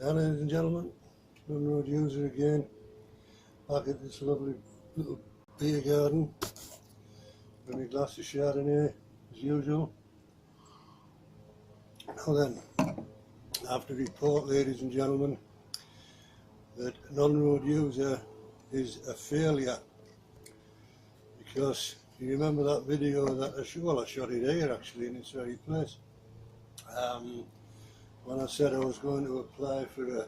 Now, ladies and gentlemen, Road User again, back at this lovely little beer garden with my glass of Chardonnay as usual. Now then, I have to report, ladies and gentlemen, that non-road user is a failure, because you remember that video that I shot it here actually in this very place, when I said I was going to apply for a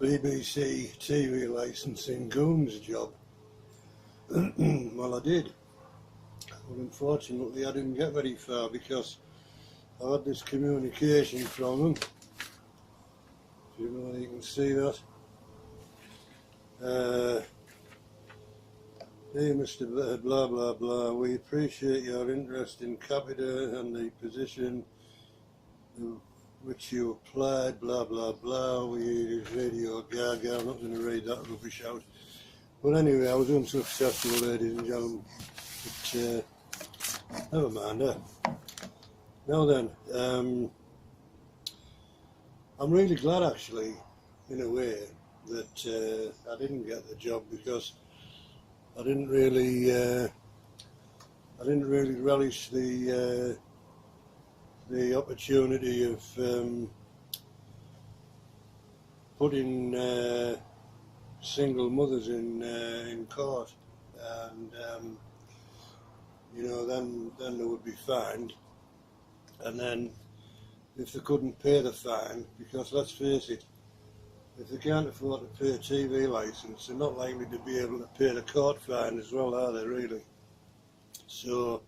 BBC TV Licensing Goons job. Well, I did, but unfortunately I didn't get very far, because I had this communication from them. If you know, you can see that. Dear Mr. Blah blah blah, we appreciate your interest in Capita and the position which you applied, blah blah blah. We radio gaga. I'm not going to read that rubbish out. But anyway, I was unsuccessful, ladies and gentlemen. But never mind. Now then, I'm really glad actually, in a way, that I didn't get the job, because I didn't really relish the opportunity of putting single mothers in court, and you know, then they would be fined, and then if they couldn't pay the fine, because let's face it, if they can't afford to pay a TV licence, they're not likely to be able to pay the court fine as well, are they really? So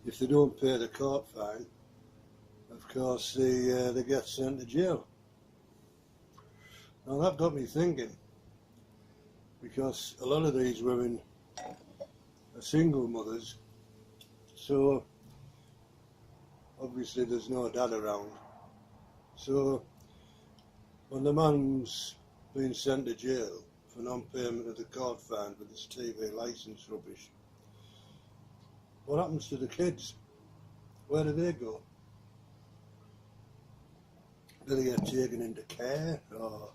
if they don't pay the court fine, of course they get sent to jail. Now that got me thinking, because a lot of these women are single mothers, so obviously there's no dad around. So when the man's been sent to jail for non-payment of the court fine for this TV licence rubbish, what happens to the kids? Where do they go? Do they get taken into care, or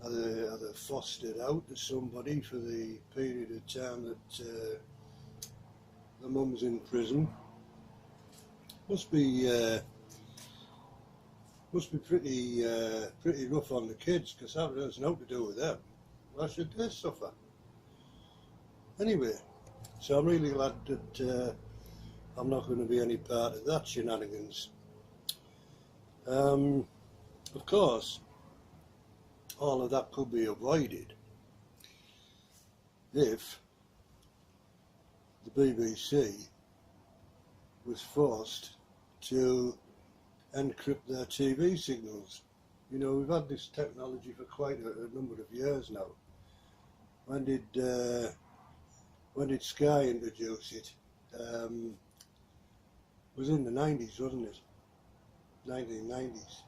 are they fostered out to somebody for the period of time that the mum's in prison? Must be pretty rough on the kids, because that has nothing to do with them. Why should they suffer? Anyway, so I'm really glad that I'm not going to be any part of that shenanigans. Of course, all of that could be avoided if the BBC was forced to encrypt their TV signals. You know, we've had this technology for quite a number of years now. When did Sky introduce it? It was in the 90s, wasn't it? 1990s.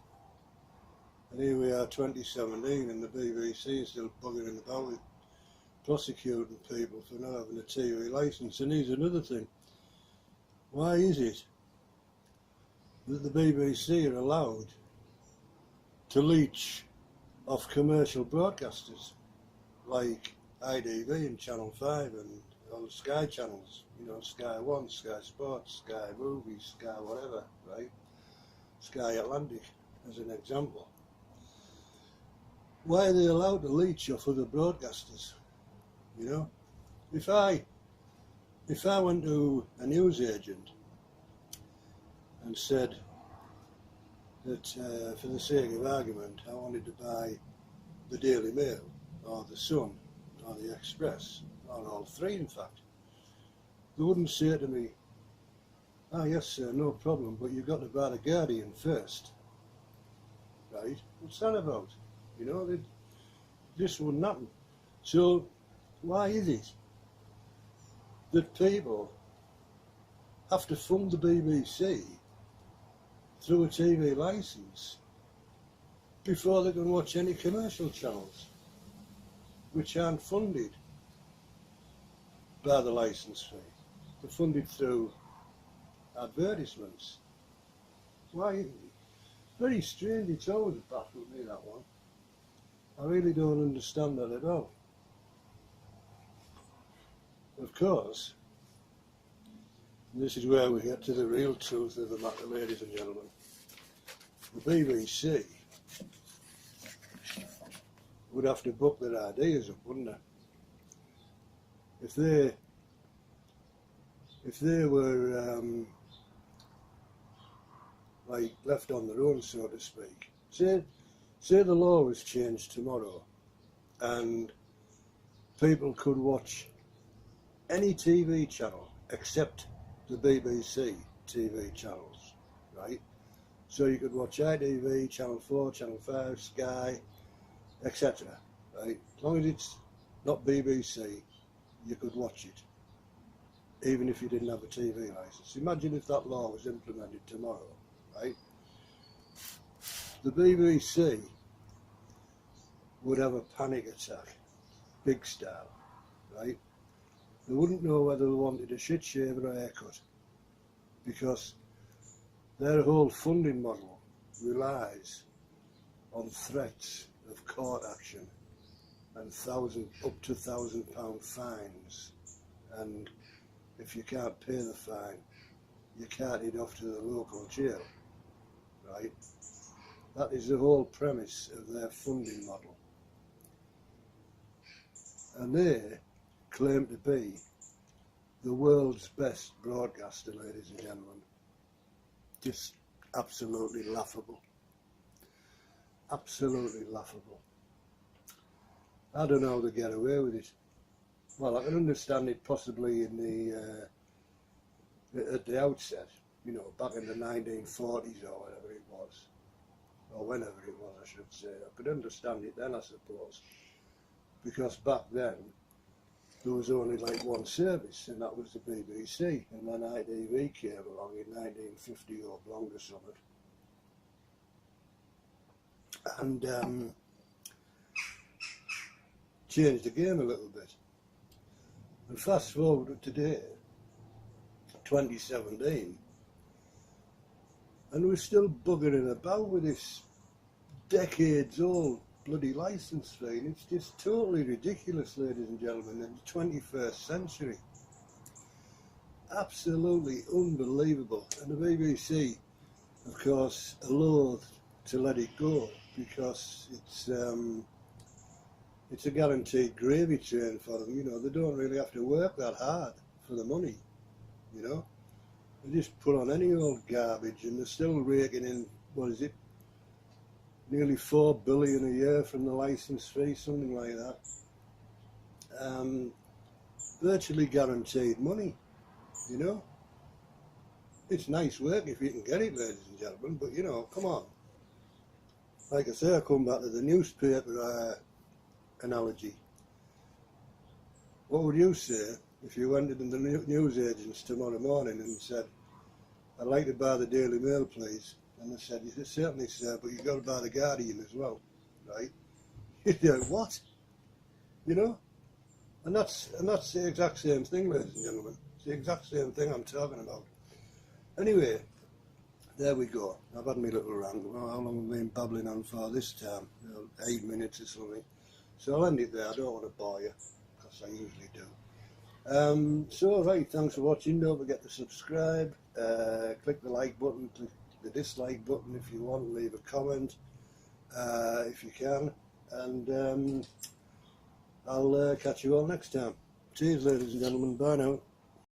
And here we are, 2017, and the BBC is still buggering about with prosecuting people for not having a TV licence. And here's another thing. Why is it that the BBC are allowed to leech off commercial broadcasters like ITV and Channel 5 and all the Sky channels, you know, Sky 1, Sky Sports, Sky Movies, Sky whatever, right? Sky Atlantic, as an example. Why are they allowed to leech off other broadcasters? You know, if I went to a newsagent and said that for the sake of argument I wanted to buy the Daily Mail or the Sun or the Express, or all three in fact, they wouldn't say to me, "Ah yes sir, no problem, but you've got to buy the Guardian first." Right? What's that about? You know, this wouldn't happen. So why is it that people have to fund the BBC through a TV licence before they can watch any commercial channels which aren't funded by the licence fee? They're funded through advertisements. Why? Very strange, it's always baffled me, that one. I really don't understand that at all. Of course, this is where we get to the real truth of the matter, ladies and gentlemen. The BBC would have to book their ideas up, wouldn't they? If they were like left on their own, so to speak. Say the law was changed tomorrow and people could watch any TV channel except the BBC TV channels, right? So you could watch ITV, Channel 4, Channel 5, Sky, etc. Right? As long as it's not BBC, you could watch it, even if you didn't have a TV license. Imagine if that law was implemented tomorrow, right? The BBC would have a panic attack, big style, right? They wouldn't know whether they wanted a shit shave or a haircut, because their whole funding model relies on threats of court action and up to £1,000 fines, and if you can't pay the fine, you carted off to the local jail, right? That is the whole premise of their funding model. And they claim to be the world's best broadcaster, ladies and gentlemen. Just absolutely laughable. Absolutely laughable. I don't know how they get away with it. Well, I can understand it possibly in at the outset, you know, back in the 1940s or whatever it was, or whenever it was, I should say. I could understand it then, I suppose, because back then there was only like one service, and that was the BBC, and then ITV came along in 1950 or longer something, and changed the game a little bit. And fast forward to today, 2017, and we're still buggering about with this decades old bloody licence fee, and it's just totally ridiculous, ladies and gentlemen, in the 21st century. Absolutely unbelievable. And the BBC, of course, are loath to let it go, because it's a guaranteed gravy train for them. You know, they don't really have to work that hard for the money, you know. They just put on any old garbage, and they're still raking in, what is it, nearly $4 billion a year from the licence fee, something like that. Virtually guaranteed money, you know. It's nice work if you can get it, ladies and gentlemen, but you know, come on. Like I say, I come back to the newspaper analogy. What would you say if you went into the news agents tomorrow morning and said, I'd like to buy the Daily Mail, please? And they said, "You certainly, sir, but you've got to buy the Guardian as well," right? You'd be like, what? You know? And that's the exact same thing, ladies and gentlemen. It's the exact same thing I'm talking about. Anyway, there we go. I've had my little rant. Well, how long have I been babbling on for this time? 8 minutes or something. So I'll end it there. I don't want to bore you, because I usually do. So, right, thanks for watching. Don't forget to subscribe. Click the like button, click the dislike button if you want, leave a comment if you can, and I'll catch you all next time. Cheers, ladies and gentlemen. Bye now.